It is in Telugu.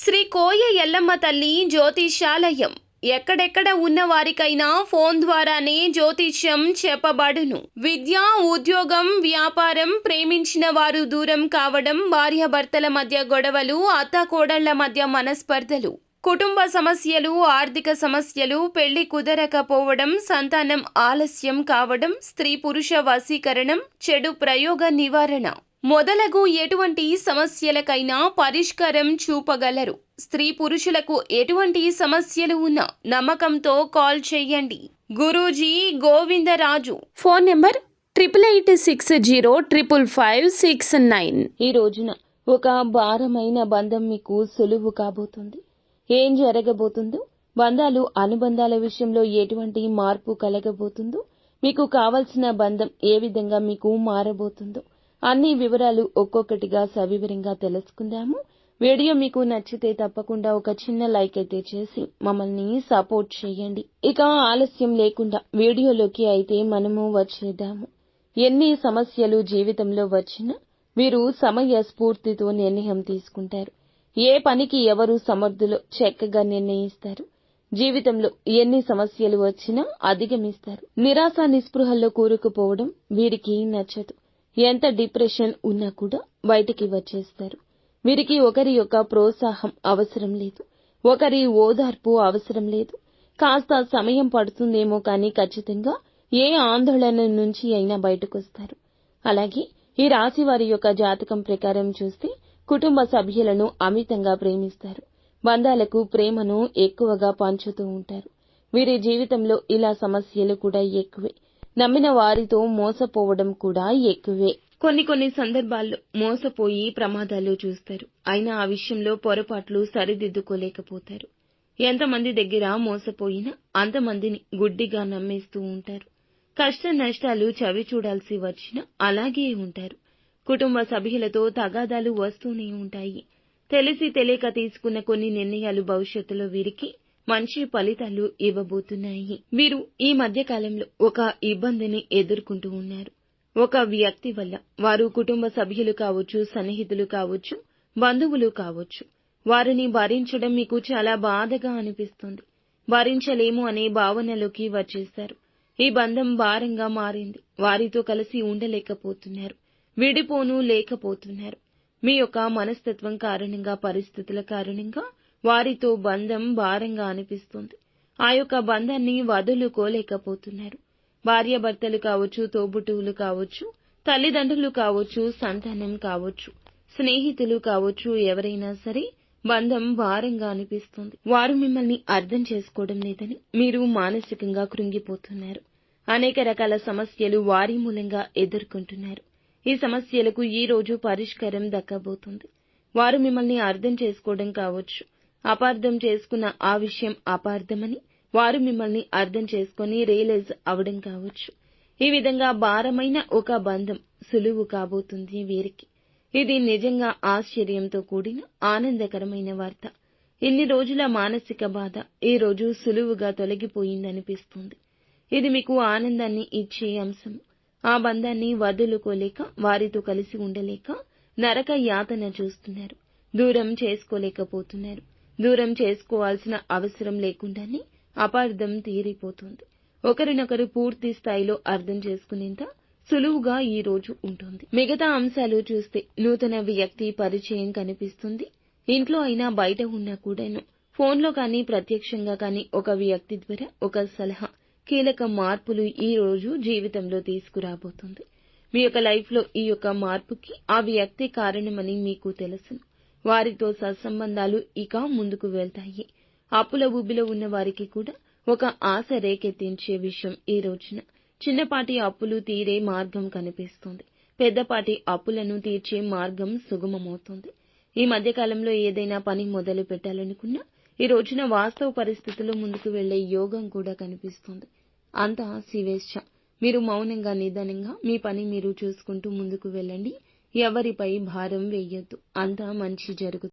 శ్రీ కోయ ఎల్లమ్మ తల్లి జ్యోతిష్యాలయం ఎక్కడెక్కడ ఉన్న వారికైనా ఫోన్ ద్వారానే జ్యోతిష్యం చెప్పబడును. విద్య, ఉద్యోగం, వ్యాపారం, ప్రేమించిన వారు దూరం కావడం, భార్యాభర్తల మధ్య గొడవలు, అత్తాకోడళ్ల మధ్య మనస్పర్ధలు, కుటుంబ సమస్యలు, ఆర్థిక సమస్యలు, పెళ్లి కుదరకపోవడం, సంతానం ఆలస్యం కావడం, స్త్రీ పురుష వశీకరణం, చెడు ప్రయోగ నివారణ మొదలగు ఎటువంటి సమస్యలకైనా పరిష్కారం చూపగలరు. స్త్రీ పురుషులకు ఎటువంటి సమస్యలు ఉన్నా నమ్మకంతో కాల్ చేయండి. గురూజీ గోవిందరాజు. Phone number 8886055569. ఈ రోజున ఒక భారమైన బంధం మీకు సులువు కాబోతుంది. ఏం జరగబోతుందో, బంధాలు అనుబంధాల విషయంలో ఎటువంటి మార్పు కలగబోతుందో, మీకు కావలసిన బంధం ఏ విధంగా మీకు మారబోతుందో అన్ని వివరాలు ఒక్కొక్కటిగా సవివరంగా తెలుసుకుందాము. వీడియో మీకు నచ్చితే తప్పకుండా ఒక చిన్న లైక్ అయితే చేసి మమ్మల్ని సపోర్ట్ చేయండి. ఇక ఆలస్యం లేకుండా వీడియోలోకి అయితే మనము వచ్చేద్దాము. ఎన్ని సమస్యలు జీవితంలో వచ్చినా వీరు సమయ స్ఫూర్తితో నిర్ణయం తీసుకుంటారు. ఏ పనికి ఎవరు సమర్థులో చక్కగా నిర్ణయిస్తారు. జీవితంలో ఎన్ని సమస్యలు వచ్చినా అధిగమిస్తారు. నిరాశ నిస్పృహల్లో కూరుకుపోవడం వీరికి నచ్చదు. ఎంత డిప్రెషన్ ఉన్నా కూడా బయటికి వచ్చేస్తారు. వీరికి ఒకరి యొక్క ప్రోత్సాహం అవసరం లేదు. ఒకరి ఓదార్పు అవసరం లేదు. కాస్త సమయం పడుతుందేమో కానీ ఖచ్చితంగా ఏ ఆందోళన నుంచి అయినా బయటకొస్తారు. అలాగే ఈ రాశి వారి యొక్క జాతకం ప్రకారం చూస్తే కుటుంబ సభ్యులను అమితంగా ప్రేమిస్తారు. బంధాలకు ప్రేమను ఎక్కువగా పంచుతూ ఉంటారు. వీరి జీవితంలో ఇలా సమస్యలు కూడా ఎక్కువే. నమ్మిన వారితో మోసపోవడం కూడా ఎక్కువే. కొన్ని సందర్భాల్లో మోసపోయి ప్రమాదాలు చూస్తారు. అయినా ఆ విషయంలో పొరపాట్లు సరిదిద్దుకోలేకపోతారు. ఎంతమంది దగ్గర మోసపోయినా అంతమందిని గుడ్డిగా నమ్మేస్తూ ఉంటారు. కష్ట నష్టాలు చవి చూడాల్సి వచ్చినా అలాగే ఉంటారు. కుటుంబ సభ్యులతో తగాదాలు వస్తూనే ఉంటాయి. తెలిసి తెలియక తీసుకున్న కొన్ని నిర్ణయాలు భవిష్యత్తులో వీరికి మంచి ఫలితాలు ఇవ్వబోతున్నాయి. వీరు ఈ మధ్య కాలంలో ఒక ఇబ్బందిని ఎదుర్కొంటూ ఉన్నారు. ఒక వ్యక్తి వల్ల వారు కుటుంబ సభ్యులు కావచ్చు, సన్నిహితులు కావచ్చు, బంధువులు కావచ్చు, వారిని భరించడం మీకు చాలా బాధగా అనిపిస్తుంది. భరించలేము అనే భావనలోకి వచ్చేశారు. ఈ బంధం భారంగా మారింది. వారితో కలిసి ఉండలేకపోతున్నారు. విడిపోను లేకపోతున్నారు. మీ యొక్క మనస్తత్వం కారణంగా, పరిస్థితుల కారణంగా వారితో బంధం భారంగా అనిపిస్తుంది. ఆ యొక్క బంధాన్ని వదులుకోలేకపోతున్నారు. భార్యాభర్తలు కావచ్చు, తోబుట్టువులు కావచ్చు, తల్లిదండ్రులు కావచ్చు, సంతానం కావచ్చు, స్నేహితులు కావచ్చు, ఎవరైనా సరే బంధం భారంగా అనిపిస్తుంది. వారు మిమ్మల్ని అర్థం చేసుకోవడం లేదని మీరు మానసికంగా కృంగిపోతున్నారు. అనేక రకాల సమస్యలు వారి మూలంగా ఎదుర్కొంటున్నారు. ఈ సమస్యలకు ఈ రోజు పరిష్కారం దక్కబోతుంది. వారు మిమ్మల్ని అర్థం చేసుకోవడం కావచ్చు, అపార్థం చేసుకున్న ఆ విషయం అపార్థమని వారు మిమ్మల్ని అర్థం చేసుకుని రియలైజ్ అవడం కావచ్చు. ఈ విధంగా భారమైన ఒక బంధం సులువు కాబోతుంది వీరికి. ఇది నిజంగా ఆశ్చర్యంతో కూడిన ఆనందకరమైన వార్త. ఇన్ని రోజుల మానసిక బాధ ఈ రోజు సులువుగా తొలగిపోయిందనిపిస్తుంది. ఇది మీకు ఆనందాన్ని ఇచ్చే అంశం. ఆ బంధాన్ని వదులుకోలేక, వారితో కలిసి ఉండలేక నరక యాతన చూస్తున్నారు. దూరం చేసుకోలేకపోతున్నారు. దూరం చేసుకోవాల్సిన అవసరం లేకుండానే అపార్థం తీరిపోతుంది. ఒకరినొకరు పూర్తి స్థాయిలో అర్థం చేసుకునేంత సులువుగా ఈ రోజు ఉంటుంది. మిగతా అంశాలు చూస్తే నూతన వ్యక్తి పరిచయం కనిపిస్తుంది. ఇంట్లో అయినా బయట ఉన్నా కూడాను ఫోన్లో కానీ ప్రత్యక్షంగా కానీ ఒక వ్యక్తి ద్వారా ఒక సలహా కీలక మార్పులు ఈ రోజు జీవితంలో తీసుకురాబోతుంది. మీ యొక్క లైఫ్ లో ఈ యొక్క మార్పుకి ఆ వ్యక్తి కారణమని మీకు తెలుసు. వారితో సత్సంబంధాలు ఇక ముందుకు వెళ్తాయి. అప్పుల ఊబిలో ఉన్న వారికి కూడా ఒక ఆశ రేకెత్తించే విషయం ఈ రోజున. చిన్నపాటి అప్పులు తీరే మార్గం కనిపిస్తుంది. పెద్దపాటి అప్పులను తీర్చే మార్గం సుగమమవుతుంది. ఈ మధ్యకాలంలో ఏదైనా పని మొదలు పెట్టాలనుకున్నా ఈ రోజున వాస్తవ పరిస్థితుల్లో ముందుకు వెళ్లే యోగం కూడా కనిపిస్తుంది. అంతా శివేచ్ఛ. మీరు మౌనంగా, నిదానంగా మీ పని మీరు చూసుకుంటూ ముందుకు వెళ్ళండి. ఎవరిపై భారం వేయొద్దు. అంతా మంచి జరుగుతుంది.